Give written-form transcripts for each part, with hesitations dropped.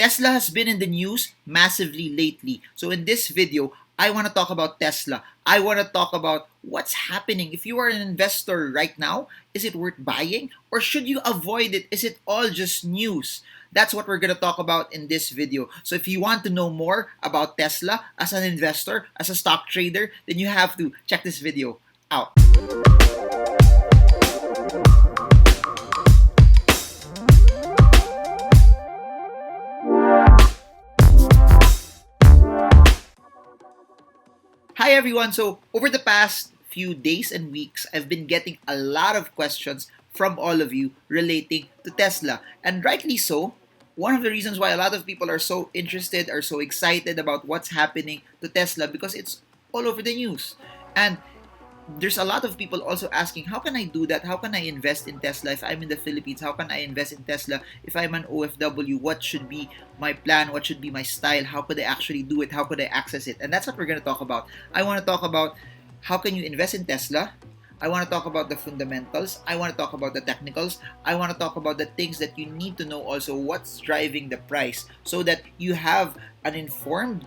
Tesla has been in the news massively lately. So in this video, I want to talk about Tesla. I want to talk about what's happening. If you are an investor right now, is it worth buying or should you avoid it? Is it all just news? That's what we're going to talk about in this video. So if you want to know more about Tesla as an investor, as a stock trader, then you have to check this video out. Hi everyone! So over the past few days and weeks, I've been getting a lot of questions from all of you relating to Tesla. And rightly so. One of the reasons why a lot of people are so interested, are so excited about what's happening to Tesla because it's all over the news. And there's a lot of people also asking, how can I do that? How can I invest in Tesla if I'm in the Philippines? How can I invest in Tesla if I'm an OFW? What should be my plan? What should be my style? How could I actually do it? How could I access it? And that's what we're going to talk about. I want to talk about how can you invest in Tesla. I want to talk about the fundamentals. I want to talk about the technicals. I want to talk about the things that you need to know also, what's driving the price, so that you have an informed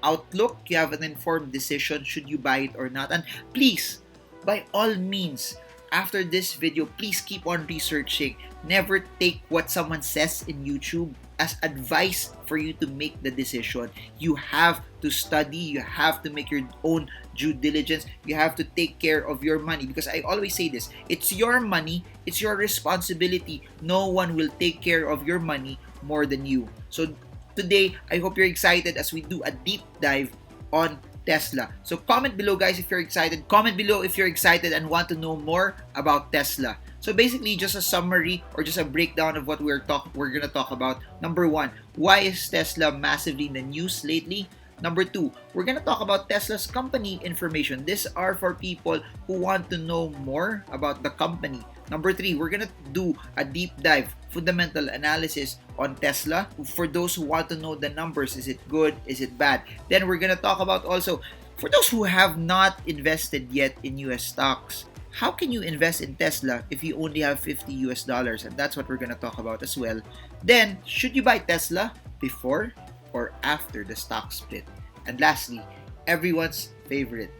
outlook, you have an informed decision should you buy it or not. And please, by all means, after this video, please keep on researching. Never take what someone says in YouTube as advice for you to make the decision. You have to study, you have to make your own due diligence, you have to take care of your money, because I always say this, it's your money, it's your responsibility. No one will take care of your money more than you. So today, I hope you're excited as we do a deep dive on Tesla. So comment below, guys, if you're excited. Comment below if you're excited and want to know more about Tesla. So basically, just a summary or just a breakdown of what we're going to talk about. Number one, why is Tesla massively in the news lately? Number two, we're going to talk about Tesla's company information. These are for people who want to know more about the company. Number three, we're going to do a deep dive, fundamental analysis on Tesla. For those who want to know the numbers, is it good? Is it bad? Then we're going to talk about also, for those who have not invested yet in US stocks, how can you invest in Tesla if you only have $50 US? And that's what we're going to talk about as well. Then, should you buy Tesla before or after the stock split? And lastly, everyone's favorite,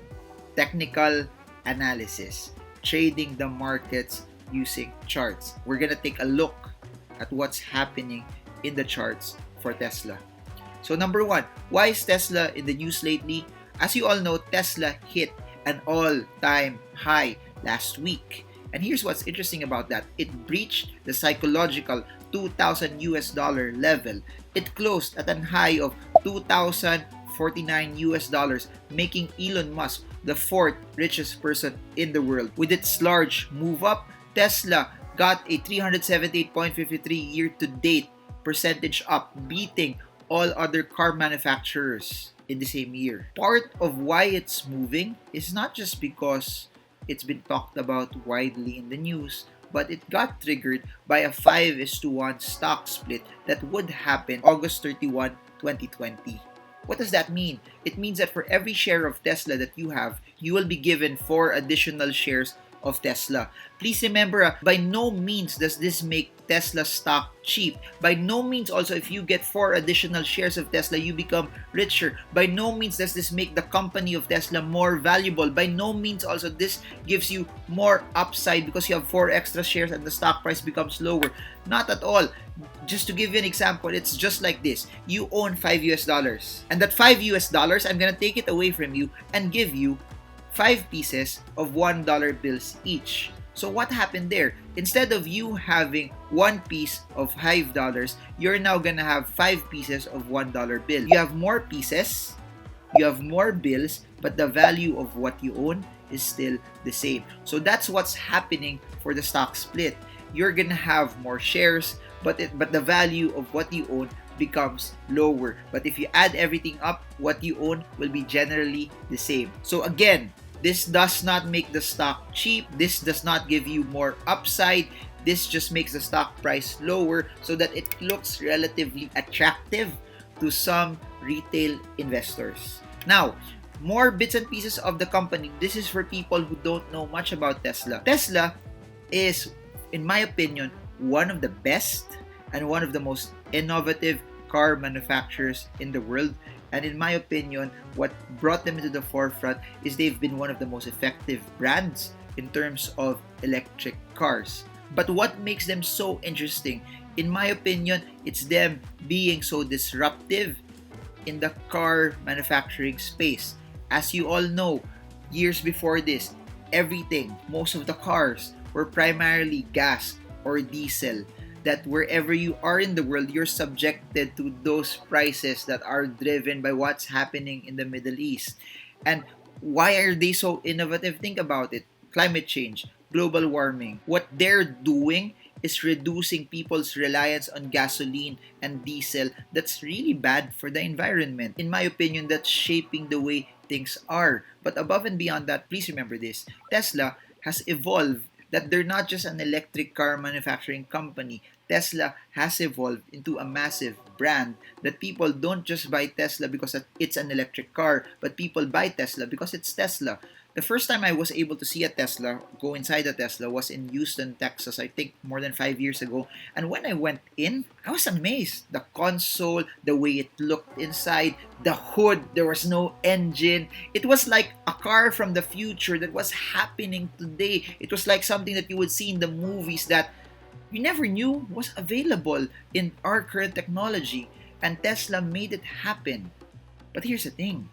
technical analysis, trading the markets using charts. We're gonna take a look at what's happening in the charts for Tesla. So number one, why is Tesla in the news lately? As you all know, Tesla hit an all-time high last week. And here's what's interesting about that. It breached the psychological $2,000 US level. It closed at a high of $2,049 US, making Elon Musk the fourth richest person in the world. With its large move up, Tesla got a 378.53 year-to-date percentage up, beating all other car manufacturers in the same year. Part of why it's moving is not just because it's been talked about widely in the news, but it got triggered by a 5:1 stock split that would happen August 31, 2020. What does that mean? It means that for every share of Tesla that you have, you will be given 4 additional shares of Tesla. Please remember, by no means does this make Tesla stock cheap. By no means also, if you get 4 additional shares of Tesla, you become richer. By no means does this make the company of Tesla more valuable. By no means also this gives you more upside because you have 4 extra shares and the stock price becomes lower. Not at all. Just to give you an example, it's just like this. You own $5 US. And that $5 US, I'm gonna take it away from you and give you 5 pieces of $1 bills each. So what happened there? Instead of you having 1 piece of $5, you're now gonna have 5 pieces of $1 bill. You have more pieces, you have more bills, but the value of what you own is still the same. So that's what's happening for the stock split. You're gonna have more shares, but the value of what you own becomes lower. But if you add everything up, what you own will be generally the same. So again, this does not make the stock cheap. This does not give you more upside. This just makes the stock price lower so that it looks relatively attractive to some retail investors. Now, more bits and pieces of the company. This is for people who don't know much about Tesla. Tesla is, in my opinion, one of the best and one of the most innovative car manufacturers in the world. And in my opinion, what brought them into the forefront is they've been one of the most effective brands in terms of electric cars. But what makes them so interesting, in my opinion, it's them being so disruptive in the car manufacturing space. As you all know, years before this, most of the cars were primarily gas or diesel. That wherever you are in the world, you're subjected to those prices that are driven by what's happening in the Middle East. And why are they so innovative? Think about it. Climate change, global warming. What they're doing is reducing people's reliance on gasoline and diesel. That's really bad for the environment. In my opinion, that's shaping the way things are. But above and beyond that, please remember this. Tesla has evolved, that they're not just an electric car manufacturing company. Tesla has evolved into a massive brand that people don't just buy Tesla because it's an electric car, but people buy Tesla because it's Tesla. The first time I was able to see a Tesla, go inside a Tesla, was in Houston, Texas, I think more than 5 years ago. And when I went in, I was amazed. The console, the way it looked inside, the hood, there was no engine. It was like a car from the future that was happening today. It was like something that you would see in the movies that we never knew was available in our current technology. And Tesla made it happen. But here's the thing.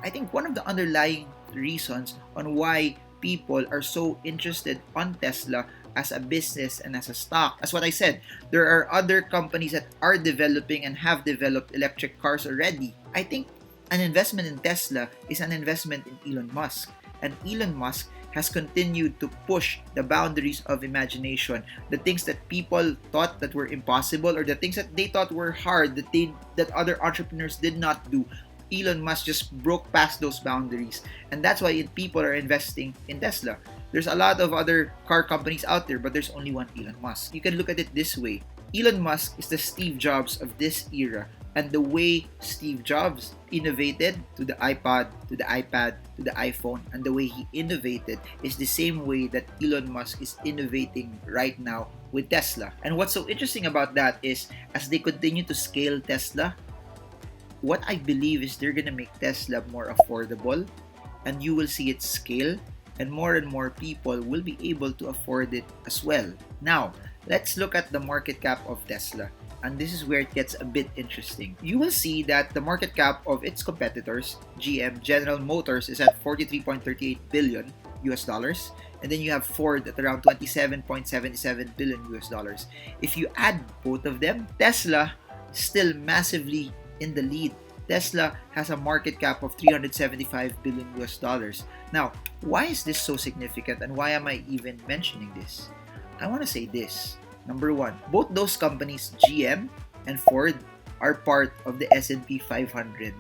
I think one of the underlying reasons on why people are so interested on Tesla as a business and as a stock, as what I said, there are other companies that are developing and have developed electric cars already. I think an investment in Tesla is an investment in Elon Musk. And Elon Musk has continued to push the boundaries of imagination. The things that people thought that were impossible, or the things that they thought were hard, that other entrepreneurs did not do, Elon Musk just broke past those boundaries. And that's why people are investing in Tesla. There's a lot of other car companies out there, but there's only one Elon Musk. You can look at it this way. Elon Musk is the Steve Jobs of this era. And the way Steve Jobs innovated to the iPod, to the iPad, to the iPhone, and the way he innovated is the same way that Elon Musk is innovating right now with Tesla. And what's so interesting about that is, as they continue to scale Tesla, what I believe is they're gonna make Tesla more affordable, and you will see it scale, and more people will be able to afford it as well. Now, let's look at the market cap of Tesla. And this is where it gets a bit interesting. You will see that the market cap of its competitors, GM, General Motors, is at 43.38 billion US dollars. And then you have Ford at around 27.77 billion US dollars. If you add both of them, Tesla still massively in the lead. Tesla has a market cap of 375 billion US dollars. Now, why is this so significant, and why am I even mentioning this? I want to say this. Number one, both those companies, GM and Ford, are part of the S&P 500.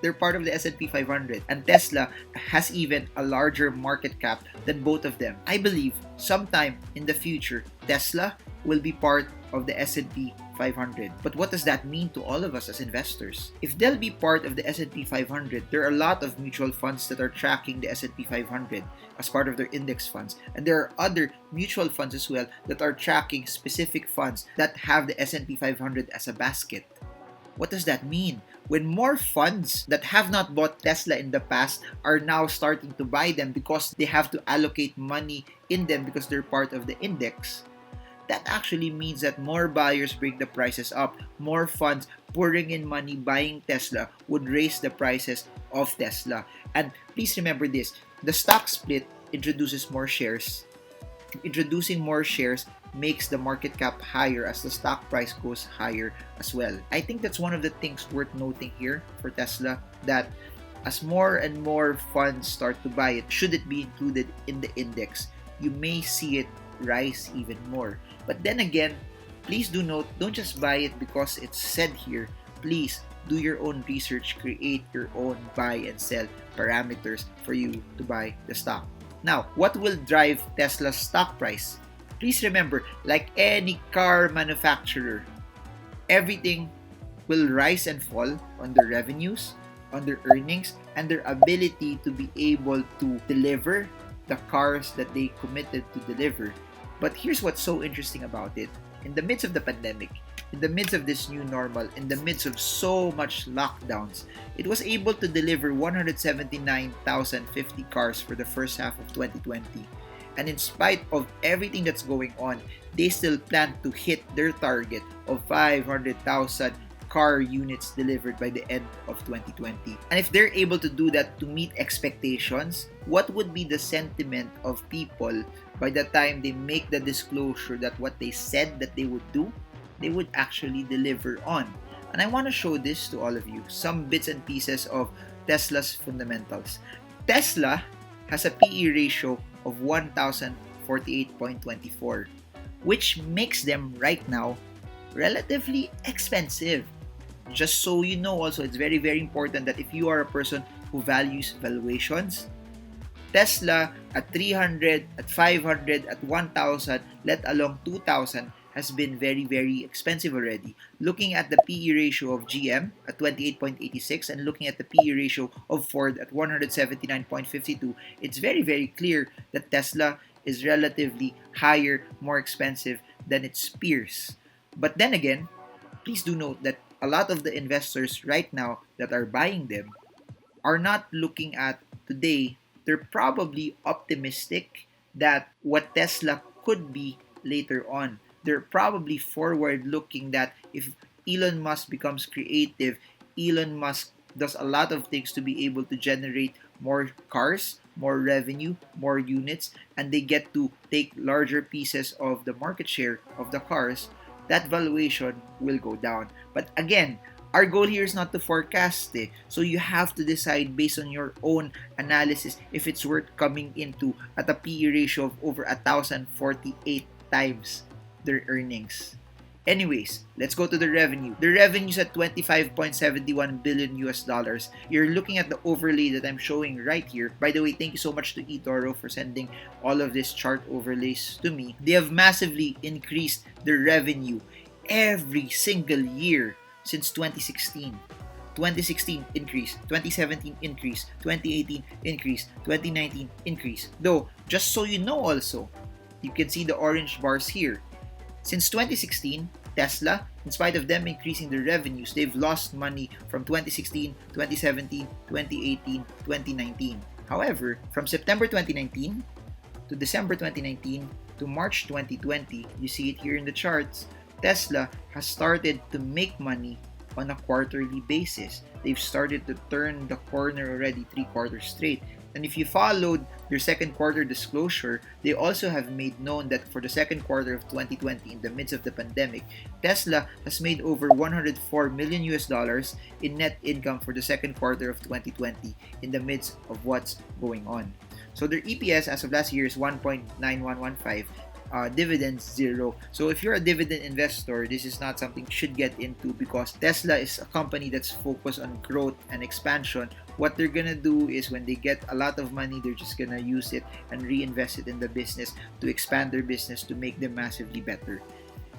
They're part of the S&P 500. And Tesla has even a larger market cap than both of them. I believe sometime in the future, Tesla will be part of the S&P 500. But what does that mean to all of us as investors? If they'll be part of the S&P 500, there are a lot of mutual funds that are tracking the S&P 500 as part of their index funds. And there are other mutual funds as well that are tracking specific funds that have the S&P 500 as a basket. What does that mean? When more funds that have not bought Tesla in the past are now starting to buy them because they have to allocate money in them because they're part of the index, that actually means that more buyers bring the prices up. More funds pouring in money buying Tesla would raise the prices of Tesla. And please remember this, the stock split introduces more shares. Introducing more shares makes the market cap higher as the stock price goes higher as well. I think that's one of the things worth noting here for Tesla, that as more and more funds start to buy it, should it be included in the index, you may see it rise even more. But then again, please do note, don't just buy it because it's said here. Please do your own research, create your own buy and sell parameters for you to buy the stock. Now, what will drive Tesla's stock price? Please remember, like any car manufacturer, everything will rise and fall on their revenues, on their earnings, and their ability to be able to deliver the cars that they committed to deliver. But here's what's so interesting about it. In the midst of the pandemic, in the midst of this new normal, in the midst of so much lockdowns, it was able to deliver 179,050 cars for the first half of 2020. And in spite of everything that's going on, they still plan to hit their target of 500,000 car units delivered by the end of 2020. And if they're able to do that to meet expectations, what would be the sentiment of people by the time they make the disclosure that what they said that they would do, they would actually deliver on? And I want to show this to all of you, some bits and pieces of Tesla's fundamentals. Tesla has a PE ratio of 1,048.24, which makes them right now relatively expensive. Just so you know also, it's very, very important that if you are a person who values valuations, Tesla at 300, at 500, at 1,000, let alone 2,000, has been very, very expensive already. Looking at the PE ratio of GM at 28.86 and looking at the PE ratio of Ford at 179.52, it's very, very clear that Tesla is relatively higher, more expensive than its peers. But then again, please do note that a lot of the investors right now that are buying them are not looking at today. They're probably optimistic that what Tesla could be later on. They're probably forward looking that if Elon Musk becomes creative, Elon Musk does a lot of things to be able to generate more cars, more revenue, more units, and they get to take larger pieces of the market share of the cars, that valuation will go down. But again, our goal here is not to forecast it. So you have to decide based on your own analysis if it's worth coming into at a PE ratio of over 1,048 times their earnings. Anyways, let's go to the revenue. The revenue is at 25.71 billion US dollars. You're looking at the overlay that I'm showing right here. By the way, thank you so much to Etoro for sending all of these chart overlays to me. They have massively increased their revenue every single year since 2016. 2016 increase, 2017 increase, 2018 increase, 2019 increase. Though, just so you know also, you can see the orange bars here. Since 2016, Tesla, in spite of them increasing their revenues, they've lost money from 2016, 2017, 2018, 2019. However, from September 2019 to December 2019 to March 2020, you see it here in the charts, Tesla has started to make money on a quarterly basis. They've started to turn the corner already 3 quarters straight. And if you followed their second quarter disclosure, they also have made known that for the second quarter of 2020, in the midst of the pandemic, Tesla has made over 104 million US dollars in net income for the second quarter of 2020 in the midst of what's going on. So their EPS as of last year is 1.9115. Dividends 0. So if you're a dividend investor, this is not something you should get into because Tesla is a company that's focused on growth and expansion. What they're gonna do is when they get a lot of money, they're just gonna use it and reinvest it in the business to expand their business to make them massively better.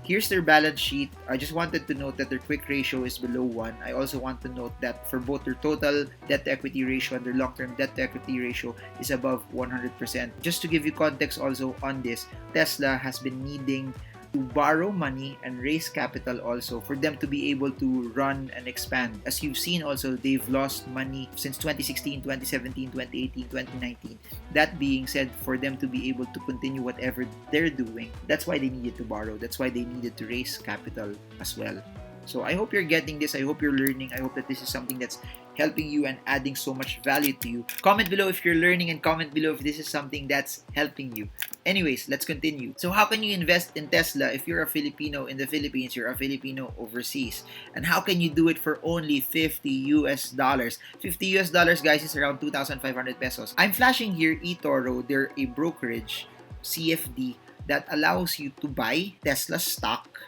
Here's their balance sheet. I just wanted to note that their quick ratio is below 1. I also want to note that for both their total debt-to-equity ratio and their long-term debt-to-equity ratio is above 100%. Just to give you context also on this, Tesla has been needing to borrow money and raise capital also for them to be able to run and expand. As you've seen also, they've lost money since 2016, 2017, 2018, 2019. That being said, for them to be able to continue whatever they're doing, that's why they needed to borrow. That's why they needed to raise capital as well. So I hope you're getting this. I hope you're learning. I hope that this is something that's helping you and adding so much value to you. Comment below if you're learning and comment below if this is something that's helping you. Anyways, let's continue. So how can you invest in Tesla if you're a Filipino in the Philippines, you're a Filipino overseas? And how can you do it for only 50 US dollars? 50 US dollars, guys, is around 2,500 pesos. I'm flashing here Etoro. They're a brokerage, CFD, that allows you to buy Tesla stock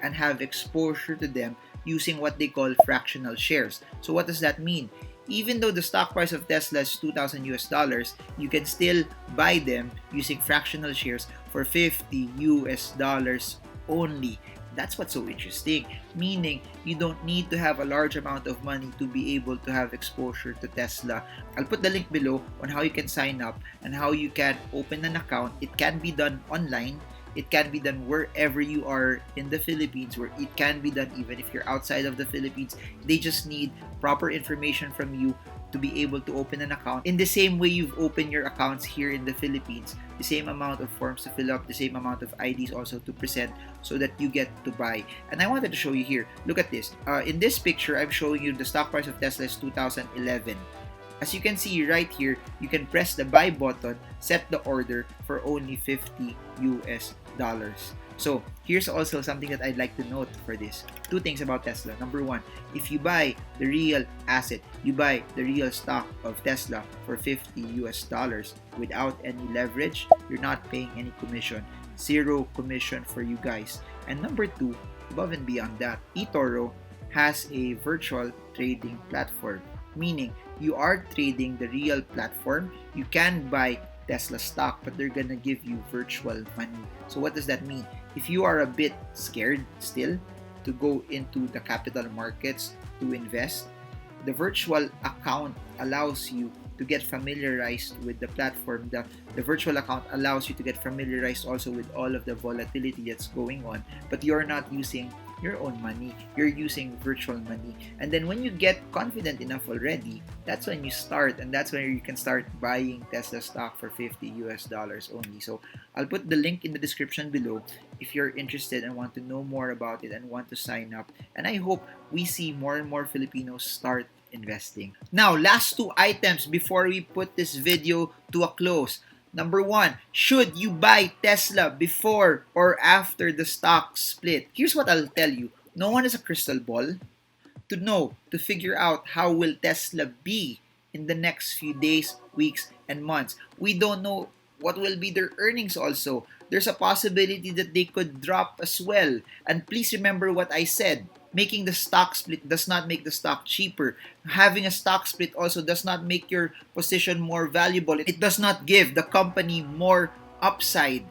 and have exposure to them using what they call fractional shares. So what does that mean? Even though the stock price of Tesla is 2,000 US dollars, you can still buy them using fractional shares for 50 US dollars only. That's what's so interesting, meaning you don't need to have a large amount of money to be able to have exposure to Tesla. I'll put the link below on how you can sign up and how you can open an account. It can be done online. It can be done wherever you are in the Philippines, where it can be done even if you're outside of the Philippines. They just need proper information from you to be able to open an account in the same way you've opened your accounts here in the Philippines. The same amount of forms to fill up, the same amount of IDs also to present so that you get to buy. And I wanted to show you here. Look at this. In this picture, I'm showing you the stock price of Tesla is 2011. As you can see right here, you can press the buy button, set the order for only $50 US. So here's also something that I'd like to note for this. Two things about Tesla. Number one, if you buy the real asset, you buy the real stock of Tesla for $50 US without any leverage, you're not paying any commission. Zero commission for you guys. And number two, above and beyond that, Etoro has a virtual trading platform, meaning you are trading the real platform. You can buy Tesla stock, but they're gonna give you virtual money. So what does that mean? If you are a bit scared still to go into the capital markets to invest, the virtual account allows you to get familiarized with the platform. The virtual account allows you to get familiarized also with all of the volatility that's going on, but you're not using your own money, you're using virtual money. And then when you get confident enough already, that's when you start, and that's when you can start buying Tesla stock for $50 US only. So I'll put the link in the description below if you're interested and want to know more about it and want to sign up. And I hope we see more and more Filipinos start investing. Now, last two items before we put this video to a close. Number one, should you buy Tesla before or after the stock split? Here's what I'll tell you. No one has a crystal ball to know, to figure out how will Tesla be in the next few days, weeks, and months. We don't know what will be their earnings also. There's a possibility that they could drop as well. And please remember what I said. Making the stock split does not make the stock cheaper. Having a stock split also does not make your position more valuable. It does not give the company more upside.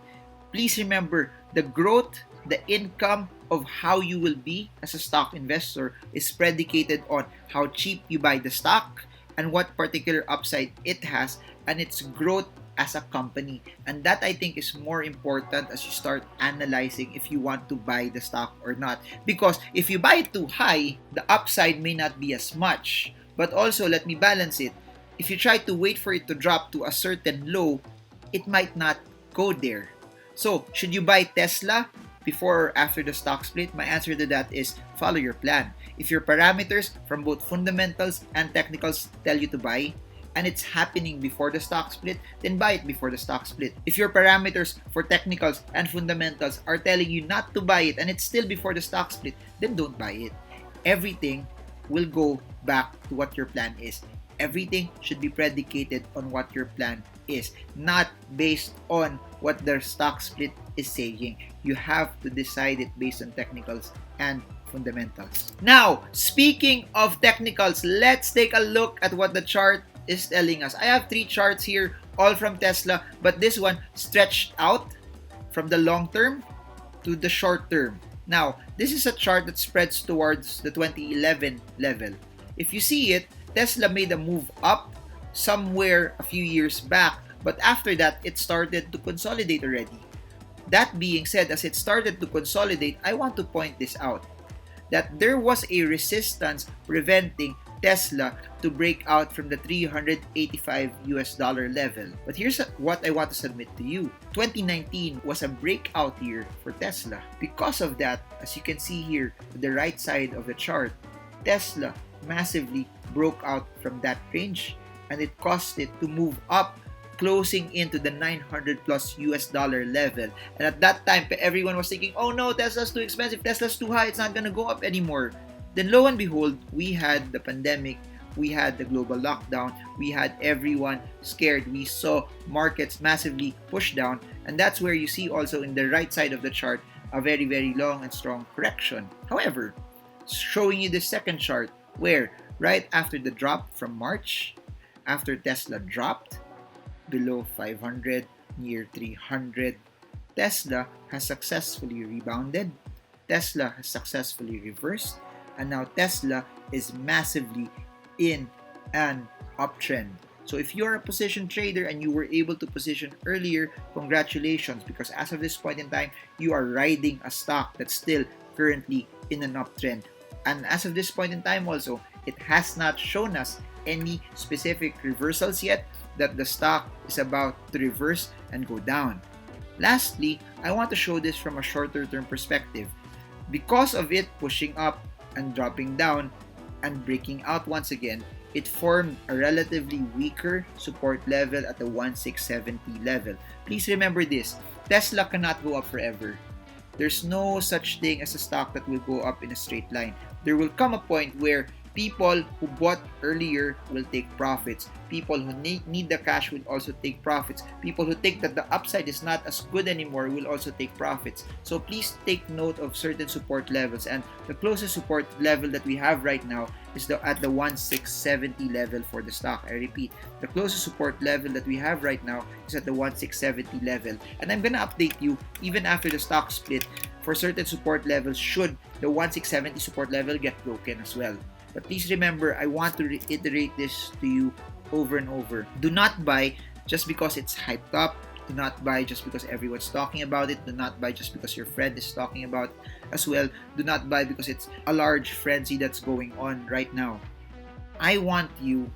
Please remember, the growth, the income of how you will be as a stock investor is predicated on how cheap you buy the stock and what particular upside it has and its growth as a company. And that, I think, is more important as you start analyzing if you want to buy the stock or not. Because if you buy it too high, the upside may not be as much. But also, let me balance it. If you try to wait for it to drop to a certain low, it might not go there. So, should you buy Tesla before or after the stock split? My answer to that is follow your plan. If your parameters from both fundamentals and technicals tell you to buy, and it's happening before the stock split, then buy it before the stock split. If your parameters for technicals and fundamentals are telling you not to buy it and it's still before the stock split, then don't buy it. Everything will go back to what your plan is. Everything should be predicated on what your plan is, not based on what the stock split is saying. You have to decide it based on technicals and fundamentals. Now, speaking of technicals, let's take a look at what the chart is telling us. I have three charts here, all from Tesla, but this one stretched out from the long term to the short term. Now, this is a chart that spreads towards the 2011 level. If you see it, Tesla made a move up somewhere a few years back, but after that, it started to consolidate already. That being said, as it started to consolidate, I want to point this out, that there was a resistance preventing Tesla to break out from the $385 US level. But here's what I want to submit to you. 2019 was a breakout year for Tesla. Because of that, as you can see here to the right side of the chart, Tesla massively broke out from that range and it caused it to move up, closing into the $900 plus US level. And at that time, everyone was thinking, oh no, Tesla's too expensive, Tesla's too high, it's not gonna go up anymore. Then lo and behold, we had the pandemic, we had the global lockdown, we had everyone scared, we saw markets massively push down, and that's where you see also in the right side of the chart a very, very long and strong correction. However, showing you the second chart where right after the drop from March, after Tesla dropped below 500, near 300, Tesla has successfully rebounded, Tesla has successfully reversed, and now Tesla is massively in an uptrend. So if you're a position trader and you were able to position earlier, congratulations, because as of this point in time, you are riding a stock that's still currently in an uptrend. And as of this point in time also, it has not shown us any specific reversals yet that the stock is about to reverse and go down. Lastly, I want to show this from a shorter term perspective. Because of it pushing up and dropping down and breaking out once again, it formed a relatively weaker support level at the 1670 level. Please remember this, Tesla cannot go up forever. There's no such thing as a stock that will go up in a straight line. There will come a point where people who bought earlier will take profits. People who need the cash will also take profits. People who think that the upside is not as good anymore will also take profits. So please take note of certain support levels. And the closest support level that we have right now is at the 1670 level for the stock. I repeat, the closest support level that we have right now is at the 1670 level. And I'm gonna update you even after the stock split for certain support levels should the 1670 support level get broken as well. But please remember, I want to reiterate this to you over and over. Do not buy just because it's hyped up. Do not buy just because everyone's talking about it. Do not buy just because your friend is talking about it as well. Do not buy because it's a large frenzy that's going on right now. I want you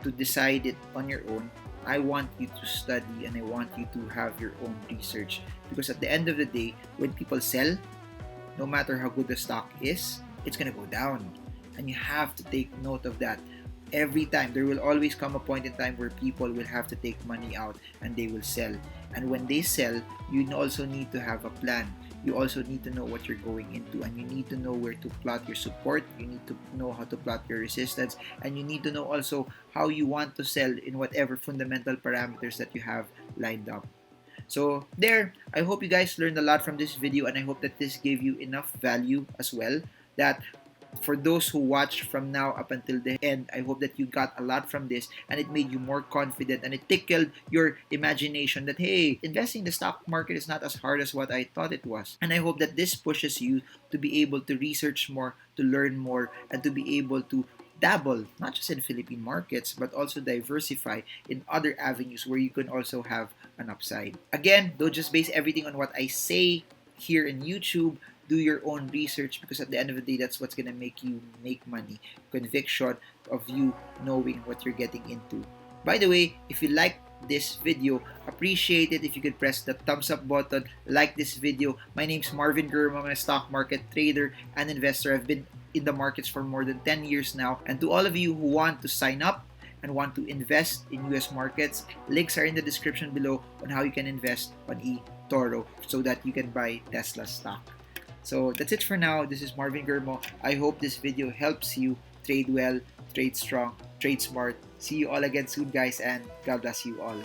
to decide it on your own. I want you to study and I want you to have your own research. Because at the end of the day, when people sell, no matter how good the stock is, it's going to go down. And you have to take note of that. Every time, there will always come a point in time where people will have to take money out and they will sell. And when they sell, you also need to have a plan. You also need to know what you're going into, and you need to know where to plot your support. You need to know how to plot your resistance, and you need to know also how you want to sell in whatever fundamental parameters that you have lined up. So there, I hope you guys learned a lot from this video, and I hope that this gave you enough value as well, that for those who watch from now up until the end, I hope that you got a lot from this and it made you more confident and it tickled your imagination that, hey, investing in the stock market is not as hard as what I thought it was. And I hope that this pushes you to be able to research more, to learn more, and to be able to dabble, not just in Philippine markets, but also diversify in other avenues where you can also have an upside. Again, don't just base everything on what I say here in YouTube. Do your own research, because at the end of the day, that's what's gonna make you make money. Conviction of you knowing what you're getting into. By the way, if you like this video, appreciate it if you could press the thumbs up button, like this video. My name's Marvin Gurma. I'm a stock market trader and investor. I've been in the markets for more than 10 years now. And to all of you who want to sign up and want to invest in US markets, links are in the description below on how you can invest on Etoro so that you can buy Tesla stock. So that's it for now. This is Marvin Gurmo. I hope this video helps you trade well, trade strong, trade smart. See you all again soon, guys, and God bless you all.